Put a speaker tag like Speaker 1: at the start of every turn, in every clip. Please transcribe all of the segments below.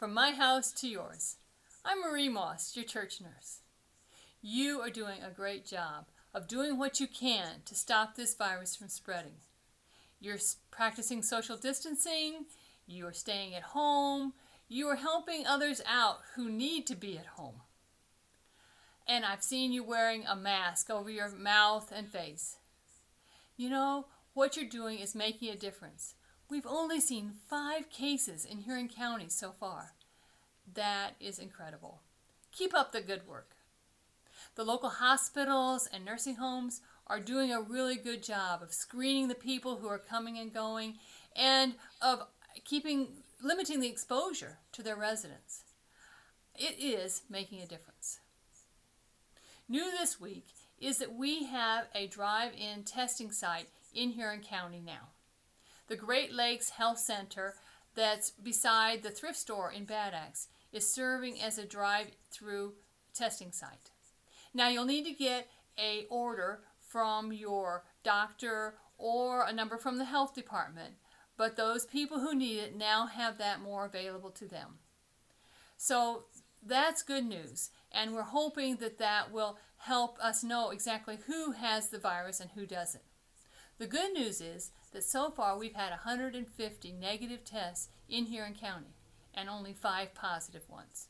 Speaker 1: from my house to yours. I'm Marie Moss, your church nurse. You are doing a great job of doing what you can to stop this virus from spreading. You're practicing social distancing, you are staying at home, you are helping others out who need to be at home. And I've seen you wearing a mask over your mouth and face. You know, what you're doing is making a difference. We've only seen 5 cases in Huron County so far. That is incredible. Keep up the good work. The local hospitals and nursing homes are doing a really good job of screening the people who are coming and going and of limiting the exposure to their residents. It is making a difference. New this week is that we have a drive-in testing site in Huron County now. The Great Lakes Health Center that's beside the thrift store in Bad Axe is serving as a drive-through testing site. Now you'll need to get an order from your doctor or a number from the health department, but those people who need it now have that more available to them. So that's good news, and we're hoping that that will help us know exactly who has the virus and who doesn't. The good news is that so far we've had 150 negative tests in Huron County and only 5 positive ones.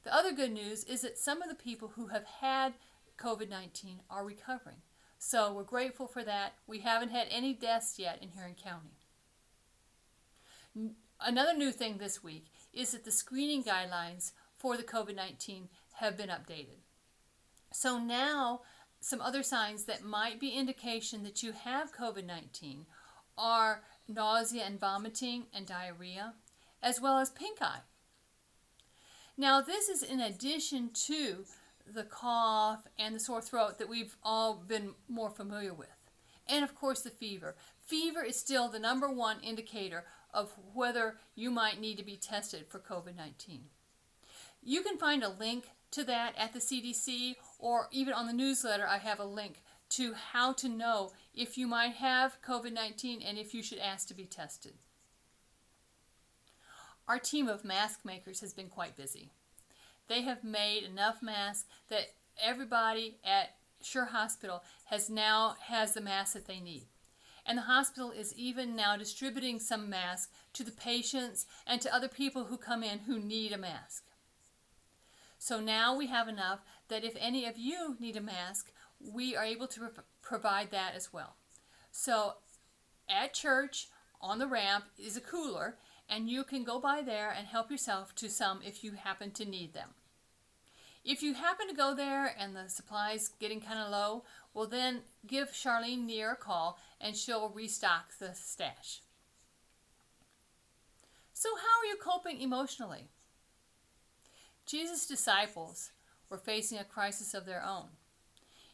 Speaker 1: The other good news is that some of the people who have had COVID-19 are recovering. So we're grateful for that. We haven't had any deaths yet in Huron County. Another new thing this week is that the screening guidelines for the COVID-19 have been updated. So now some other signs that might be indication that you have COVID-19 are nausea and vomiting and diarrhea, as well as pink eye. Now this is in addition to the cough and the sore throat that we've all been more familiar with. And of course the fever. Fever is still the number one indicator of whether you might need to be tested for COVID-19. You can find a link to that at the CDC, or even on the newsletter I have a link to how to know if you might have COVID-19 and if you should ask to be tested. Our team of mask makers has been quite busy. They have made enough masks that everybody at Sure Hospital has the masks that they need. And the hospital is even now distributing some masks to the patients and to other people who come in who need a mask. So now we have enough that if any of you need a mask, we are able to provide that as well. So at church, on the ramp, is a cooler, and you can go by there and help yourself to some if you happen to need them. If you happen to go there and the supplies getting kind of low, well then give Charlene Neer a call and she'll restock the stash. So how are you coping emotionally? Jesus' disciples were facing a crisis of their own.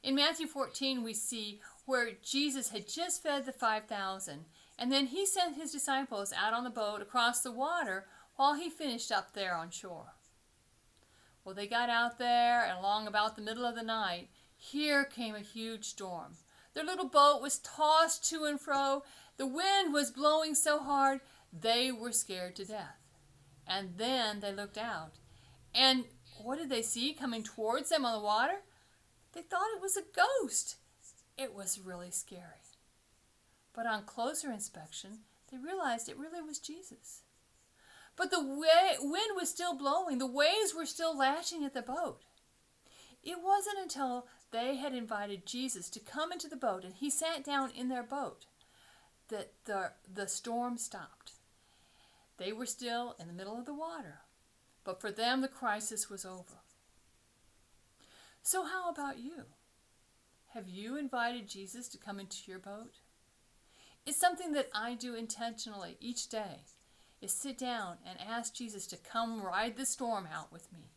Speaker 1: In Matthew 14 we see where Jesus had just fed the 5,000, and then he sent his disciples out on the boat across the water while he finished up there on shore. Well, they got out there, and along about the middle of the night, here came a huge storm. Their little boat was tossed to and fro. The wind was blowing so hard, they were scared to death. And then they looked out, and what did they see coming towards them on the water? They thought it was a ghost. It was really scary. But on closer inspection, they realized it really was Jesus. But the wind was still blowing. The waves were still lashing at the boat. It wasn't until they had invited Jesus to come into the boat and he sat down in their boat that the storm stopped. They were still in the middle of the water, but for them the crisis was over. So how about you? Have you invited Jesus to come into your boat? It's something that I do intentionally each day, is sit down and ask Jesus to come ride the storm out with me.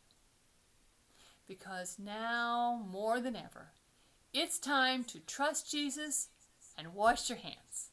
Speaker 1: Because now, more than ever, it's time to trust Jesus and wash your hands.